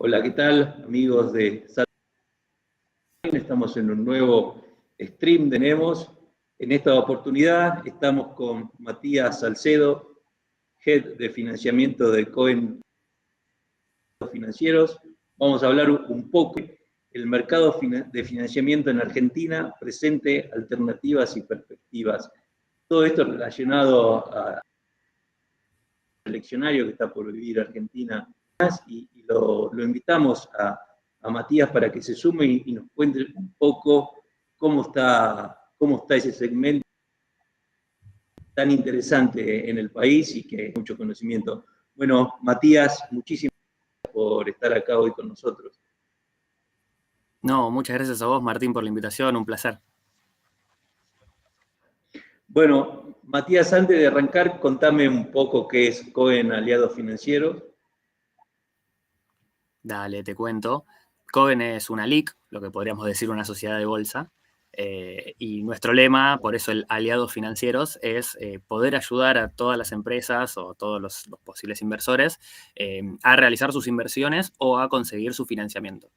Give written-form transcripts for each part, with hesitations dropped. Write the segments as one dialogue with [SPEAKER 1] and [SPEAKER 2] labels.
[SPEAKER 1] Hola, ¿qué tal, amigos de Salud? Estamos en un nuevo stream, tenemos. En esta oportunidad estamos con Matías Salcedo, Head de Financiamiento de Cohen Financieros. Vamos a hablar un poco del mercado de financiamiento en Argentina, presente, alternativas y perspectivas. Todo esto relacionado al eleccionario que está por vivir Argentina y lo invitamos a Matías para que se sume y nos cuente un poco cómo está ese segmento tan interesante en el país y que hay mucho conocimiento. Bueno, Matías, muchísimas gracias por estar acá hoy con nosotros.
[SPEAKER 2] No, muchas gracias a vos, Martín, por la invitación, un placer.
[SPEAKER 1] Bueno, Matías, antes de arrancar, contame un poco qué es Cohen Aliados Financieros.
[SPEAKER 2] Dale, te cuento. Cohen es una LIC, lo que podríamos decir una sociedad de bolsa, y nuestro lema, por eso el Aliados Financieros, es poder ayudar a todas las empresas o todos los posibles inversores a realizar sus inversiones o a conseguir su financiamiento.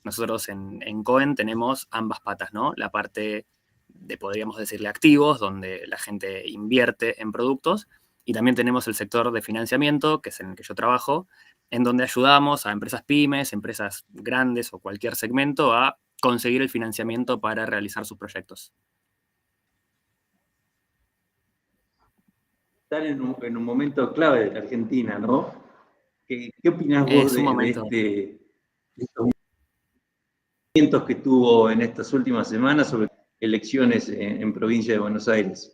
[SPEAKER 2] Nosotros en Cohen tenemos ambas patas, ¿no? La parte de, podríamos decirle, activos, donde la gente invierte en productos, y también tenemos el sector de financiamiento, que es en el que yo trabajo, en donde ayudamos a empresas pymes, empresas grandes o cualquier segmento a conseguir el financiamiento para realizar sus proyectos.
[SPEAKER 1] Están en un momento clave de la Argentina, ¿no? ¿Qué opinás vos
[SPEAKER 2] Es un
[SPEAKER 1] de
[SPEAKER 2] momento.
[SPEAKER 1] estos movimientos que tuvo en estas últimas semanas sobre elecciones en provincia de Buenos Aires?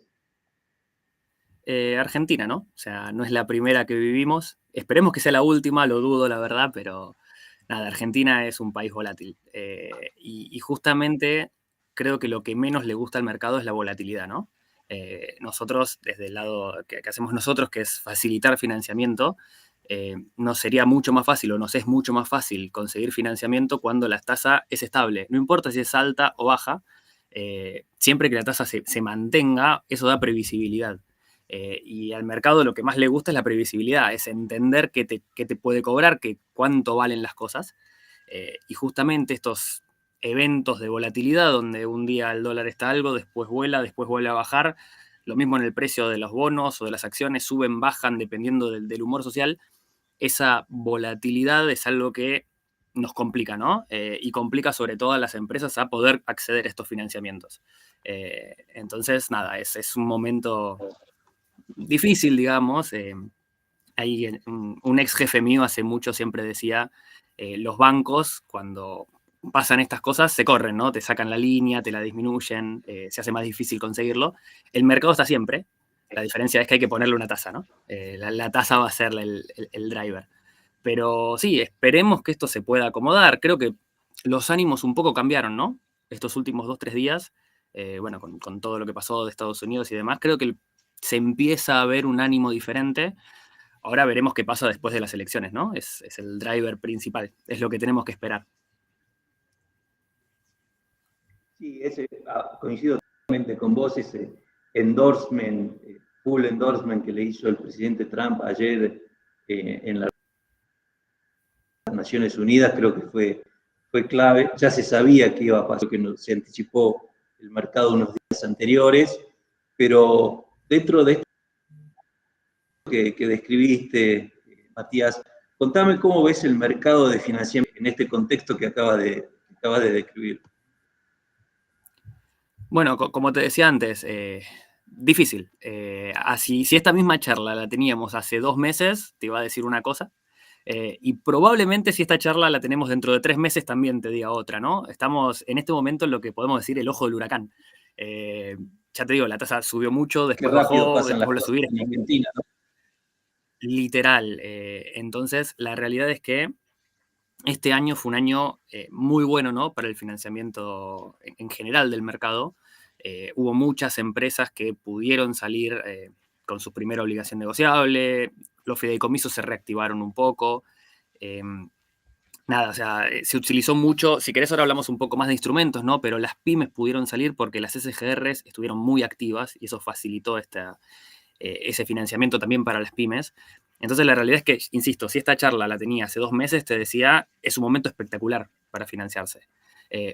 [SPEAKER 2] Argentina, ¿no? O sea, no es la primera que vivimos. Esperemos que sea la última, lo dudo, la verdad, pero nada, Argentina es un país volátil. Y justamente creo que lo que menos le gusta al mercado es la volatilidad, ¿no? Nosotros, desde el lado que hacemos nosotros, que es facilitar financiamiento, nos sería mucho más fácil o nos es mucho más fácil conseguir financiamiento cuando la tasa es estable. No importa si es alta o baja, siempre que la tasa se mantenga, eso da previsibilidad. Y al mercado lo que más le gusta es la previsibilidad, es entender qué te puede cobrar, cuánto valen las cosas. Y justamente estos eventos de volatilidad, donde un día el dólar está algo, después vuelve a bajar, lo mismo en el precio de los bonos o de las acciones, suben, bajan, dependiendo del humor social, esa volatilidad es algo que nos complica, ¿no? Y complica sobre todo a las empresas a poder acceder a estos financiamientos. Entonces, nada, es un momento difícil, digamos. Hay un ex jefe mío hace mucho siempre decía, los bancos cuando pasan estas cosas se corren, ¿no? Te sacan la línea, te la disminuyen, se hace más difícil conseguirlo. El mercado está siempre, la diferencia es que hay que ponerle una tasa, ¿no? La tasa va a ser el driver. Pero sí, esperemos que esto se pueda acomodar. Creo que los ánimos un poco cambiaron, ¿no? Estos últimos 2, 3 días, bueno, con todo lo que pasó de Estados Unidos y demás, creo que se empieza a ver un ánimo diferente. Ahora veremos qué pasa después de las elecciones, ¿no? Es el driver principal, es lo que tenemos que esperar.
[SPEAKER 1] Sí, coincido totalmente con vos, ese endorsement, full endorsement que le hizo el presidente Trump ayer en las Naciones Unidas, creo que fue clave. Ya se sabía que iba a pasar, que se anticipó el mercado unos días anteriores, pero dentro de esto que describiste, Matías, contame cómo ves el mercado de financiamiento en este contexto que acabas de describir.
[SPEAKER 2] Bueno, como te decía antes, difícil. Si esta misma charla la teníamos hace 2 meses, te iba a decir una cosa. Y probablemente si esta charla la tenemos dentro de 3 meses también te diga otra, ¿no? Estamos en este momento en lo que podemos decir el ojo del huracán. Ya te digo, la tasa subió mucho,
[SPEAKER 1] Qué
[SPEAKER 2] después
[SPEAKER 1] rápido
[SPEAKER 2] bajó,
[SPEAKER 1] pasan
[SPEAKER 2] después
[SPEAKER 1] las
[SPEAKER 2] volvió a
[SPEAKER 1] cosas
[SPEAKER 2] subir.
[SPEAKER 1] en Argentina, ¿no?
[SPEAKER 2] Literal. Entonces, la realidad es que este año fue un año muy bueno, ¿no? Para el financiamiento en general del mercado. Hubo muchas empresas que pudieron salir con su primera obligación negociable, los fideicomisos se reactivaron un poco. Eh, Nada, o sea, se utilizó mucho, si querés ahora hablamos un poco más de instrumentos, ¿no? Pero las pymes pudieron salir porque las SGRs estuvieron muy activas y eso facilitó ese financiamiento también para las pymes. Entonces la realidad es que, insisto, si esta charla la tenía hace 2 meses, te decía, es un momento espectacular para financiarse.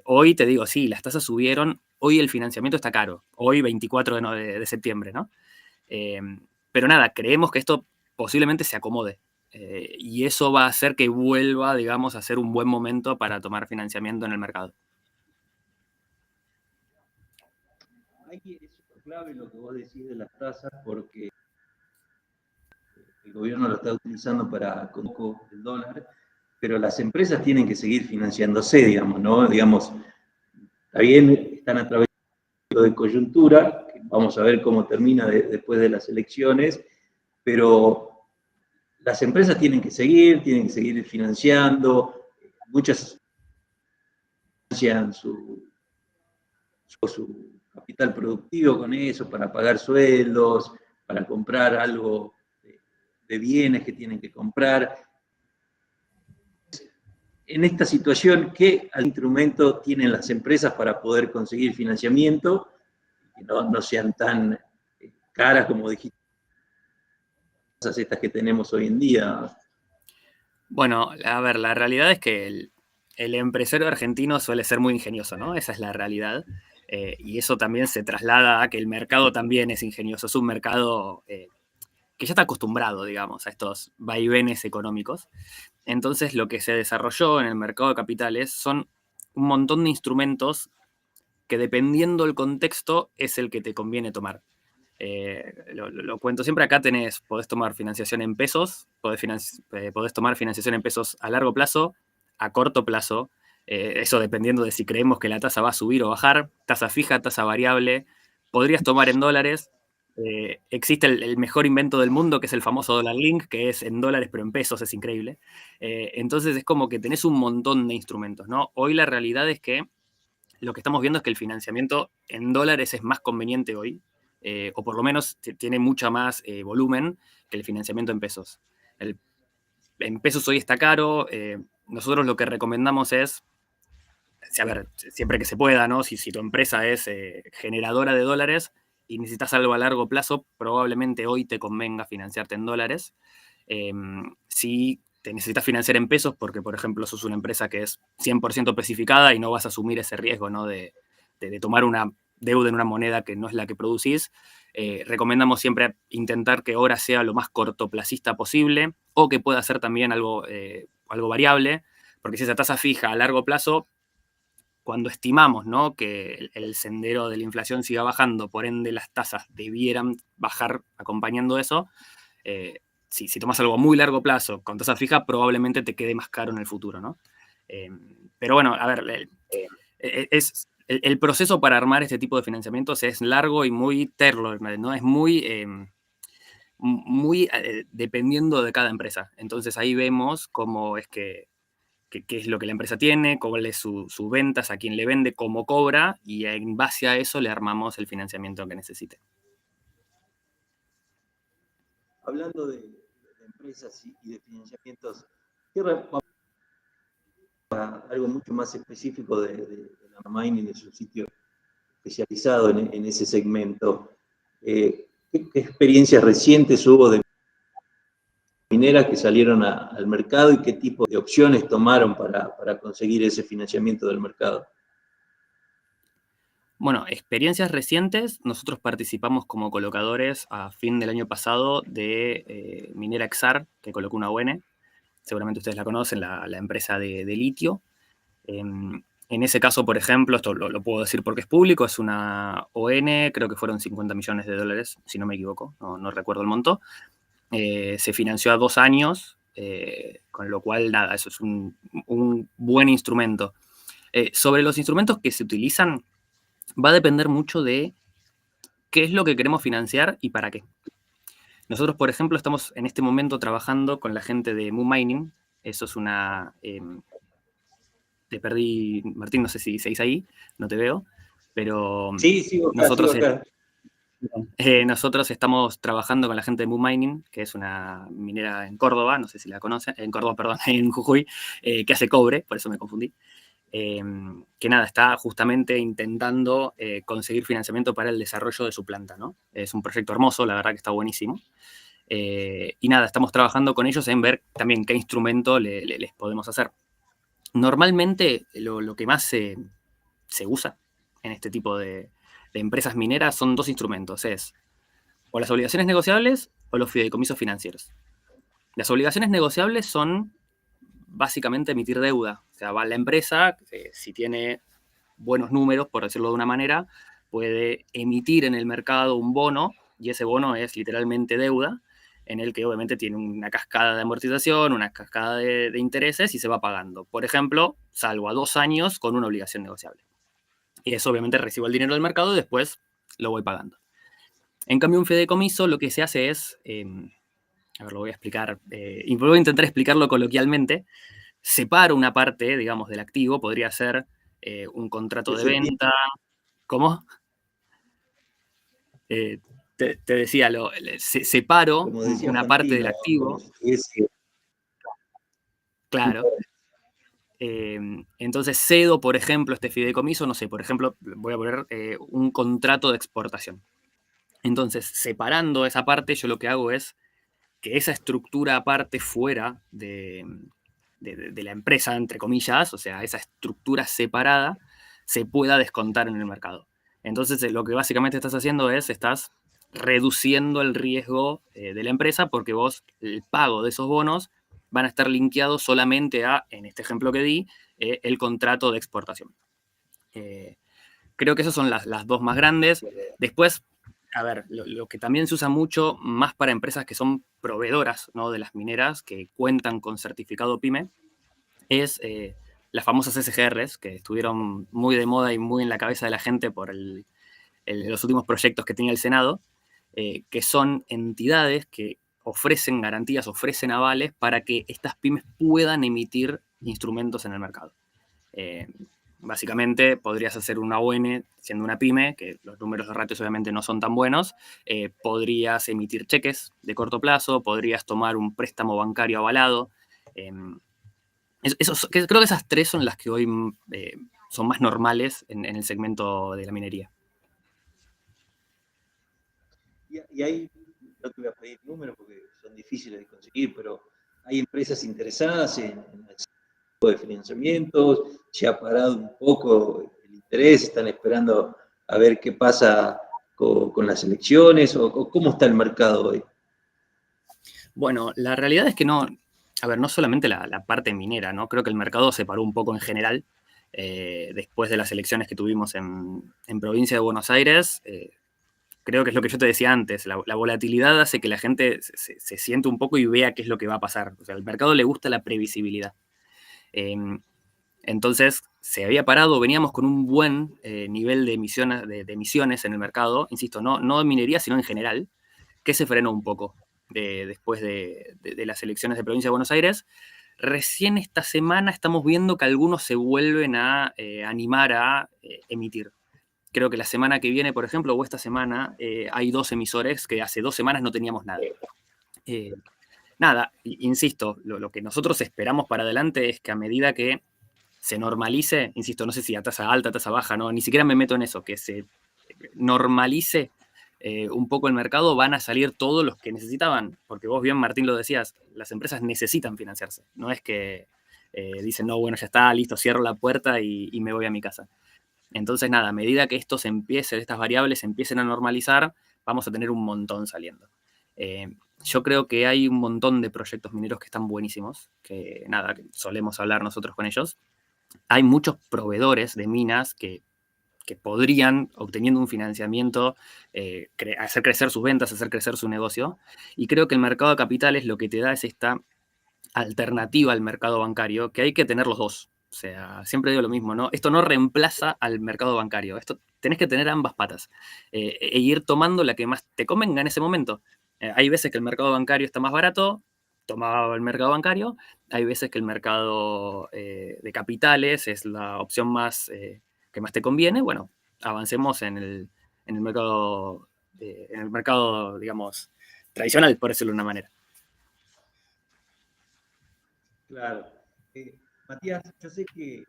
[SPEAKER 2] Hoy te digo, sí, las tasas subieron, hoy el financiamiento está caro, hoy 24 de septiembre, ¿no? Pero nada, creemos que esto posiblemente se acomode. Y eso va a hacer que vuelva, digamos, a ser un buen momento para tomar financiamiento en el mercado.
[SPEAKER 1] Es clave lo que vos decís de las tasas, porque el gobierno lo está utilizando para con el dólar, pero las empresas tienen que seguir financiándose, digamos, ¿no? Digamos, está bien, están atravesando de coyuntura, que vamos a ver cómo termina después de las elecciones, pero las empresas tienen que seguir financiando, muchas financian su capital productivo con eso, para pagar sueldos, para comprar algo de bienes que tienen que comprar. En esta situación, ¿qué instrumento tienen las empresas para poder conseguir financiamiento? Que no sean tan caras como dijiste, estas que tenemos hoy en día.
[SPEAKER 2] Bueno, a ver, la realidad es que el empresario argentino suele ser muy ingenioso, ¿no? Esa es la realidad. Y eso también se traslada a que el mercado también es ingenioso. Es un mercado que ya está acostumbrado, digamos, a estos vaivenes económicos. Entonces, lo que se desarrolló en el mercado de capitales son un montón de instrumentos que, dependiendo del contexto, es el que te conviene tomar. Lo cuento siempre, acá podés tomar financiación en pesos, podés tomar financiación en pesos a largo plazo, a corto plazo, eso dependiendo de si creemos que la tasa va a subir o bajar, tasa fija, tasa variable, podrías tomar en dólares. Existe el mejor invento del mundo, que es el famoso Dollar Link, que es en dólares pero en pesos, es increíble. Entonces es como que tenés un montón de instrumentos, ¿no? Hoy la realidad es que lo que estamos viendo es que el financiamiento en dólares es más conveniente hoy, o por lo menos tiene mucha más volumen que el financiamiento en pesos. En pesos hoy está caro. Nosotros lo que recomendamos es, a ver, siempre que se pueda, ¿no? Si tu empresa es generadora de dólares y necesitas algo a largo plazo, probablemente hoy te convenga financiarte en dólares. Si te necesitas financiar en pesos porque, por ejemplo, sos una empresa que es 100% especificada y no vas a asumir ese riesgo, ¿no? de tomar una deuda en una moneda que no es la que producís, recomendamos siempre intentar que ahora sea lo más cortoplacista posible, o que pueda ser también algo variable, porque si esa tasa fija a largo plazo, cuando estimamos, ¿no?, que el sendero de la inflación siga bajando, por ende las tasas debieran bajar acompañando eso, si tomas algo a muy largo plazo con tasa fija, probablemente te quede más caro en el futuro, ¿no? Pero bueno, a ver, el proceso para armar este tipo de financiamientos es largo y muy tailor-made, ¿no? Es muy dependiendo de cada empresa. Entonces ahí vemos cómo es qué es lo que la empresa tiene, cuál es su ventas, a quién le vende, cómo cobra, y en base a eso le armamos el financiamiento que necesite.
[SPEAKER 1] Hablando de empresas y de financiamientos, algo mucho más específico de la Mining, de su sitio especializado en ese segmento. ¿Qué experiencias recientes hubo de mineras que salieron al mercado y qué tipo de opciones tomaron para conseguir ese financiamiento del mercado?
[SPEAKER 2] Bueno, experiencias recientes, nosotros participamos como colocadores a fin del año pasado de Minera Exar, que colocó una ON, seguramente ustedes la conocen, la empresa de litio. En ese caso, por ejemplo, esto lo puedo decir porque es público, es una ON, creo que fueron $50 millones, si no me equivoco, no recuerdo el monto. Se financió a 2 años, con lo cual, nada, eso es un buen instrumento. Sobre los instrumentos que se utilizan, va a depender mucho de qué es lo que queremos financiar y para qué. Nosotros, por ejemplo, estamos en este momento trabajando con la gente de Moon Mining. Eso es una... te perdí, Martín, no sé si seguís ahí, no te veo, pero
[SPEAKER 1] sí, sigo acá,
[SPEAKER 2] nosotros,
[SPEAKER 1] sigo acá.
[SPEAKER 2] Nosotros estamos trabajando con la gente de Moon Mining, que es una minera en Córdoba, no sé si la conocen, en Córdoba, perdón, en Jujuy, que hace cobre, por eso me confundí. Que nada, está justamente intentando conseguir financiamiento para el desarrollo de su planta, ¿no? Es un proyecto hermoso, la verdad que está buenísimo. Y nada, estamos trabajando con ellos en ver también qué instrumento les podemos hacer. Normalmente lo que más se usa en este tipo de empresas mineras son dos instrumentos, es o las obligaciones negociables o los fideicomisos financieros. Las obligaciones negociables son básicamente emitir deuda. O sea, va la empresa, si tiene buenos números, por decirlo de una manera, puede emitir en el mercado un bono, y ese bono es literalmente deuda, en el que obviamente tiene una cascada de amortización, una cascada de intereses y se va pagando. Por ejemplo, salvo a 2 años con una obligación negociable. Y eso obviamente recibo el dinero del mercado y después lo voy pagando. En cambio, un fideicomiso lo que se hace es, a ver, lo voy a explicar, y voy a intentar explicarlo coloquialmente, separo una parte, digamos, del activo, podría ser un contrato de venta. ¿Cómo? Te decía, separo
[SPEAKER 1] Como decía
[SPEAKER 2] una parte del
[SPEAKER 1] Fantino,
[SPEAKER 2] activo, claro. Entonces cedo, por ejemplo, este fideicomiso, no sé, por ejemplo, voy a poner un contrato de exportación. Entonces, separando esa parte, yo lo que hago es que esa estructura aparte fuera de la empresa, entre comillas, o sea, esa estructura separada, se pueda descontar en el mercado. Entonces, lo que básicamente estás haciendo es, estás reduciendo el riesgo de la empresa porque vos, el pago de esos bonos van a estar linkeados solamente a, en este ejemplo que di, el contrato de exportación. Creo que esas son las dos más grandes. Después, a ver, lo que también se usa mucho, más para empresas que son proveedoras, ¿no?, de las mineras, que cuentan con certificado PYME, es las famosas SGRs, que estuvieron muy de moda y muy en la cabeza de la gente por los últimos proyectos que tenía el Senado, que son entidades que ofrecen garantías, ofrecen avales para que estas pymes puedan emitir instrumentos en el mercado. Básicamente podrías hacer una ON siendo una pyme, que los números de ratios obviamente no son tan buenos, podrías emitir cheques de corto plazo, podrías tomar un préstamo bancario avalado. Creo que esas tres son las que hoy son más normales en el segmento de la minería.
[SPEAKER 1] Y ahí, no te voy a pedir números porque son difíciles de conseguir, pero hay empresas interesadas en el tipo de financiamientos, se ha parado un poco el interés, están esperando a ver qué pasa con las elecciones, o cómo está el mercado hoy.
[SPEAKER 2] Bueno, la realidad es que no, a ver, no solamente la parte minera, ¿no? Creo que el mercado se paró un poco en general después de las elecciones que tuvimos en provincia de Buenos Aires. Creo que es lo que yo te decía antes, la volatilidad hace que la gente se siente un poco y vea qué es lo que va a pasar. O sea, al mercado le gusta la previsibilidad. Entonces, se había parado, veníamos con un buen nivel de emisiones en el mercado, insisto, no de minería, sino en general, que se frenó un poco después de las elecciones de provincia de Buenos Aires. Recién esta semana estamos viendo que algunos se vuelven a animar a emitir. Creo que la semana que viene, por ejemplo, o esta semana, hay 2 emisores que hace 2 semanas no teníamos nada. Nada, insisto, lo que nosotros esperamos para adelante es que a medida que se normalice, insisto, no sé si a tasa alta, a tasa baja, no, ni siquiera me meto en eso, que se normalice un poco el mercado, van a salir todos los que necesitaban, porque vos bien, Martín, lo decías, las empresas necesitan financiarse, no es que dicen, no, bueno, ya está, listo, cierro la puerta y me voy a mi casa. Entonces, nada, a medida que esto se empiece, estas variables se empiecen a normalizar, vamos a tener un montón saliendo. Yo creo que hay un montón de proyectos mineros que están buenísimos, que nada, que solemos hablar nosotros con ellos. Hay muchos proveedores de minas que podrían, obteniendo un financiamiento, hacer crecer sus ventas, hacer crecer su negocio. Y creo que el mercado de capitales lo que te da es esta alternativa al mercado bancario, que hay que tener los dos. O sea, siempre digo lo mismo, ¿no? Esto no reemplaza al mercado bancario. Esto tenés que tener ambas patas e ir tomando la que más te convenga en ese momento. Hay veces que el mercado bancario está más barato, toma el mercado bancario. Hay veces que el mercado de capitales es la opción más que más te conviene. Bueno, avancemos en el mercado, digamos, tradicional, por decirlo de una manera.
[SPEAKER 1] Claro. Matías, yo sé que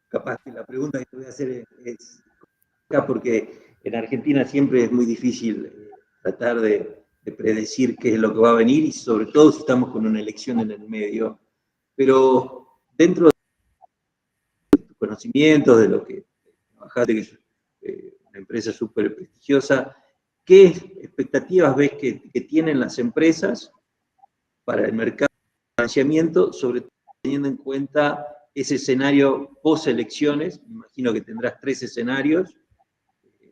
[SPEAKER 1] capaz que la pregunta que te voy a hacer es acá porque en Argentina siempre es muy difícil tratar de de predecir qué es lo que va a venir y sobre todo si estamos con una elección en el medio. Pero dentro de tus conocimientos, de lo que trabajaste, que es una empresa súper prestigiosa, ¿qué expectativas ves que tienen las empresas para el mercado de financiamiento, sobre todo teniendo en cuenta ese escenario post-elecciones? Me imagino que tendrás 3 escenarios,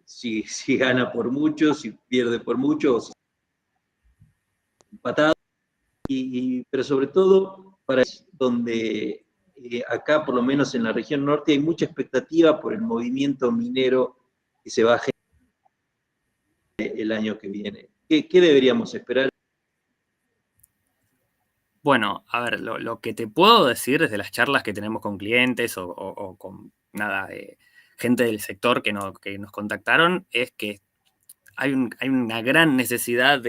[SPEAKER 1] si gana por mucho, si pierde por mucho, o si empatado, pero sobre todo para donde acá, por lo menos en la región norte, hay mucha expectativa por el movimiento minero que se va a generar el año que viene. ¿Qué deberíamos esperar?
[SPEAKER 2] Bueno, a ver, lo que te puedo decir desde las charlas que tenemos con clientes o con nada, gente del sector que nos contactaron es que hay una gran necesidad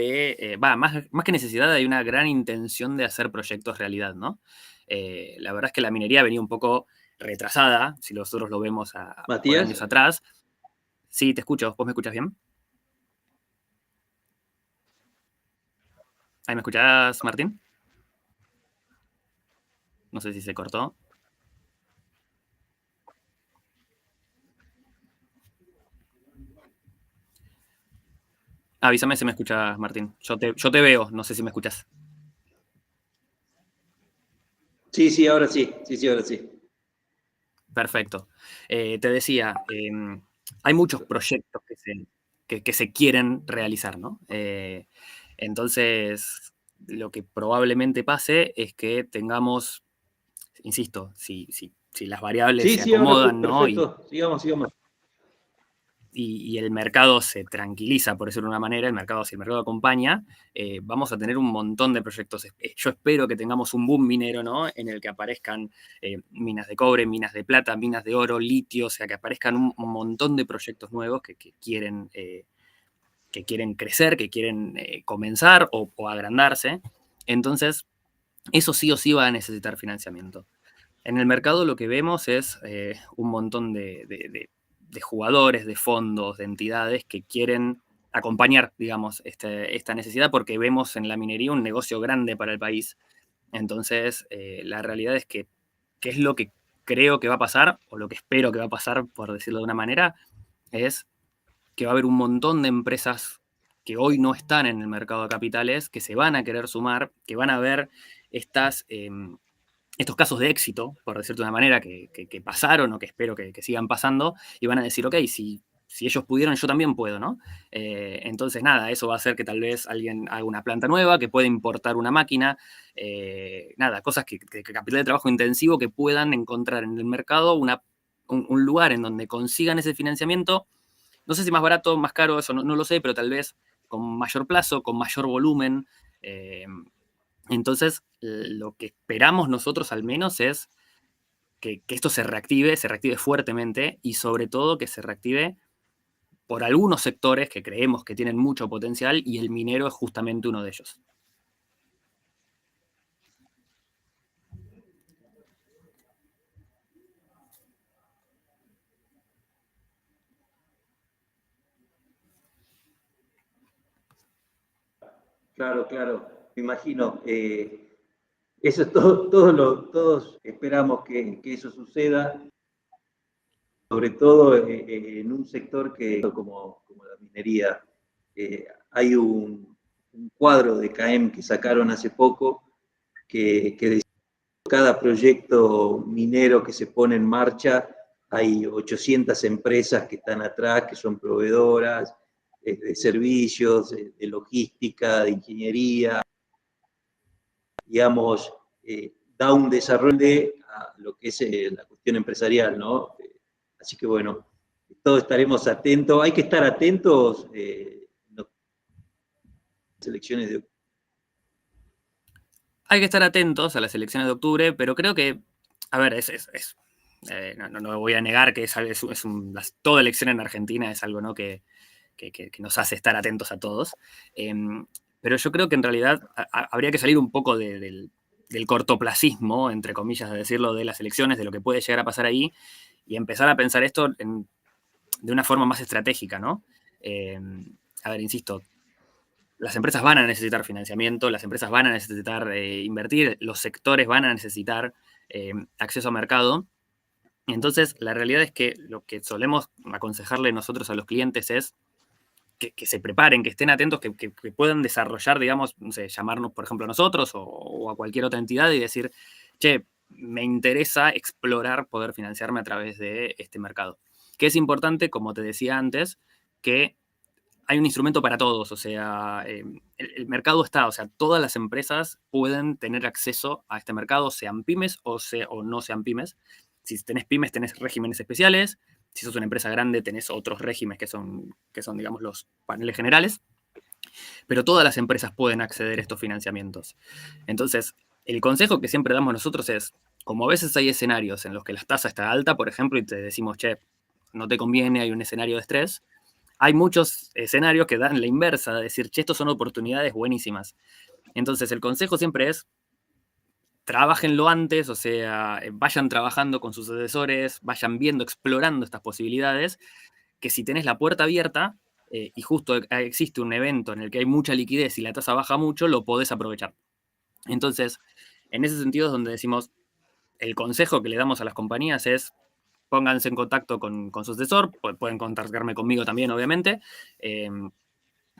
[SPEAKER 2] más que necesidad, hay una gran intención de hacer proyectos realidad, ¿no? La verdad es que la minería venía un poco retrasada, si nosotros lo vemos por
[SPEAKER 1] Matías.
[SPEAKER 2] años atrás. Sí, te escucho. ¿Vos me escuchas bien? ¿Ahí me escuchás, Martín? No sé si se cortó. Avísame si me escuchas, Martín. Yo te veo, no sé si me escuchas.
[SPEAKER 1] Sí, sí, ahora sí, sí, ahora sí.
[SPEAKER 2] Perfecto. Te decía, hay muchos proyectos que se quieren realizar, ¿no? Entonces, lo que probablemente pase es que tengamos, insisto, si las variables
[SPEAKER 1] Sí,
[SPEAKER 2] se
[SPEAKER 1] sí, ahora
[SPEAKER 2] acomodan, ¿no?
[SPEAKER 1] perfecto. Sigamos, sigamos.
[SPEAKER 2] Y el mercado se tranquiliza, por decirlo de una manera, si el mercado acompaña, vamos a tener un montón de proyectos. Yo espero que tengamos un boom minero, ¿no? En el que aparezcan minas de cobre, minas de plata, minas de oro, litio, o sea, que aparezcan un montón de proyectos nuevos que quieren crecer, que quieren comenzar o agrandarse. Entonces, eso sí o sí va a necesitar financiamiento. En el mercado lo que vemos es un montón de jugadores, de fondos, de entidades que quieren acompañar, digamos, esta necesidad porque vemos en la minería un negocio grande para el país. Entonces, la realidad es que, ¿qué es lo que creo que va a pasar, o lo que espero que va a pasar, por decirlo de una manera? Es que va a haber un montón de empresas que hoy no están en el mercado de capitales, que se van a querer sumar, que van a ver estos casos de éxito, por decirte de una manera, que pasaron o que espero que sigan pasando, y van a decir, ok, si ellos pudieron, yo también puedo, ¿no? Entonces, nada, eso va a hacer que tal vez alguien haga una planta nueva, que pueda importar una máquina, nada, cosas que capital de trabajo intensivo que puedan encontrar en el mercado un lugar en donde consigan ese financiamiento. No sé si más barato, más caro, eso no lo sé, pero tal vez con mayor plazo, con mayor volumen. Entonces, lo que esperamos nosotros al menos es que esto se reactive fuertemente y sobre todo que se reactive por algunos sectores que creemos que tienen mucho potencial y el minero es justamente uno de ellos.
[SPEAKER 1] Claro, claro, me imagino. Eso es todos esperamos que eso suceda, sobre todo en un sector como la minería. Hay un cuadro de CAEM que sacaron hace poco que decía que cada proyecto minero que se pone en marcha hay 800 empresas que están atrás, que son proveedoras de servicios, de logística, de ingeniería, digamos, da un desarrollo a lo que es la cuestión empresarial, ¿no? Así que bueno, todos estaremos atentos, hay que estar atentos en las elecciones de.
[SPEAKER 2] Hay que estar atentos a las elecciones de octubre, pero creo que, a ver, no voy a negar que toda elección en Argentina es algo, ¿no? que nos hace estar atentos a todos. Pero yo creo que en realidad habría que salir un poco del cortoplacismo, entre comillas, de decirlo, de las elecciones, de lo que puede llegar a pasar ahí, y empezar a pensar esto de una forma más estratégica, ¿no? A ver, insisto, las empresas van a necesitar financiamiento, las empresas van a necesitar invertir, los sectores van a necesitar acceso a mercado. Entonces, la realidad es que lo que solemos aconsejarle nosotros a los clientes es que se preparen, que estén atentos, que puedan desarrollar, digamos, no sé, llamarnos, por ejemplo, a nosotros o a cualquier otra entidad y decir, che, me interesa explorar poder financiarme a través de este mercado. Que es importante, como te decía antes, que hay un instrumento para todos, o sea, el mercado está, o sea, todas las empresas pueden tener acceso a este mercado, sean pymes o no sean pymes. Si tenés pymes, tenés regímenes especiales. Si sos una empresa grande, tenés otros regímenes que son, digamos, los paneles generales. Pero todas las empresas pueden acceder a estos financiamientos. Entonces, el consejo que siempre damos nosotros es, como a veces hay escenarios en los que la tasa está alta, por ejemplo, y te decimos, che, no te conviene, hay un escenario de estrés, hay muchos escenarios que dan la inversa, de decir, che, estos son oportunidades buenísimas. Entonces, el consejo siempre es, trabájenlo antes, o sea, vayan trabajando con sus asesores, vayan viendo, explorando estas posibilidades, que si tenés la puerta abierta y justo existe un evento en el que hay mucha liquidez y la tasa baja mucho, lo podés aprovechar. Entonces, en ese sentido es donde decimos, el consejo que le damos a las compañías es, pónganse en contacto con su asesor, pueden contactarme conmigo también, obviamente,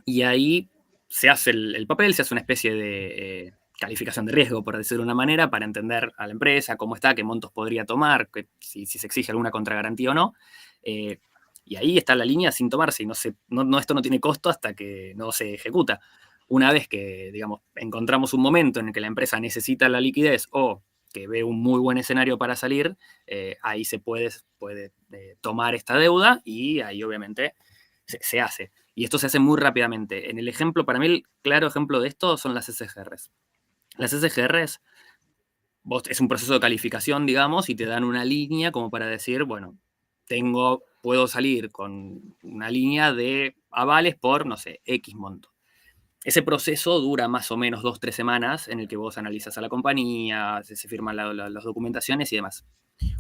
[SPEAKER 2] y ahí se hace el papel, se hace una especie de calificación de riesgo, por decirlo de una manera, para entender a la empresa, cómo está, qué montos podría tomar, si se exige alguna contragarantía o no. Y ahí está la línea sin tomarse, y esto no tiene costo hasta que no se ejecuta. Una vez que, digamos, encontramos un momento en el que la empresa necesita la liquidez o que ve un muy buen escenario para salir, ahí se puede tomar esta deuda y ahí obviamente se hace. Y esto se hace muy rápidamente. En el ejemplo, para mí el claro ejemplo de esto son las SGRs. Las SGRs, es un proceso de calificación, digamos, y te dan una línea como para decir, bueno, puedo salir con una línea de avales por, no sé, X monto. Ese proceso dura más o menos 2-3 semanas en el que vos analizas a la compañía, se firman las documentaciones y demás.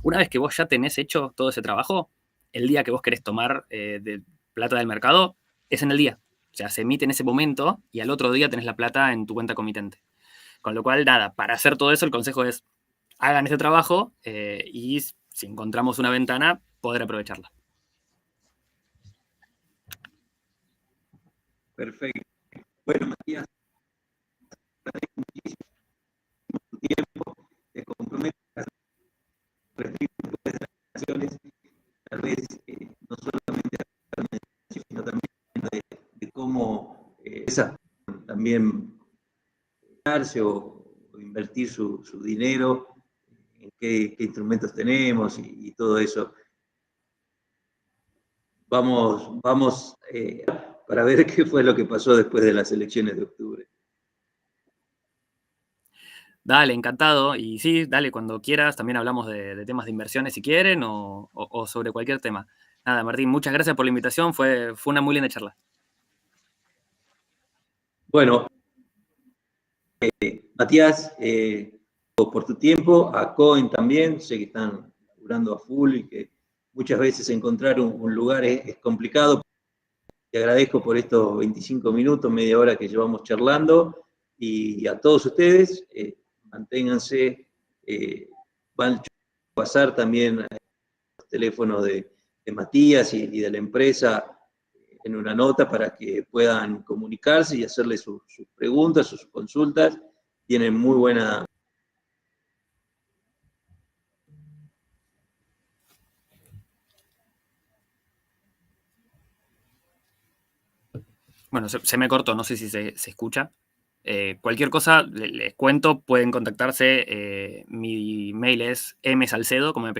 [SPEAKER 2] Una vez que vos ya tenés hecho todo ese trabajo, el día que vos querés tomar de plata del mercado es en el día. O sea, se emite en ese momento y al otro día tenés la plata en tu cuenta comitente. Con lo cual, nada, para hacer todo eso el consejo es, hagan este trabajo y si encontramos una ventana, poder aprovecharla.
[SPEAKER 1] Perfecto. Bueno, Matías, muchísimo tiempo. Te comprometo a presentaciones, tal vez no solamente sino también de cómo esas también darse o invertir su dinero, en qué instrumentos tenemos y todo eso. Vamos para ver qué fue lo que pasó después de las elecciones de octubre.
[SPEAKER 2] Dale, encantado. Y sí, dale, cuando quieras, también hablamos de temas de inversiones si quieren o sobre cualquier tema. Nada, Martín, muchas gracias por la invitación, fue una muy linda charla.
[SPEAKER 1] Bueno, Matías, por tu tiempo, a Cohen también, sé que están curando a full y que muchas veces encontrar un lugar es complicado. Te agradezco por estos 25 minutos, media hora que llevamos charlando, y a todos ustedes, manténganse, van a pasar también el teléfono de Matías y de la empresa en una nota para que puedan comunicarse y hacerle sus preguntas, sus consultas. Tienen muy buena...
[SPEAKER 2] Bueno, se me cortó, no sé si se escucha. Cualquier cosa, les cuento, pueden contactarse. Mi mail es msalcedo, como mi apellido.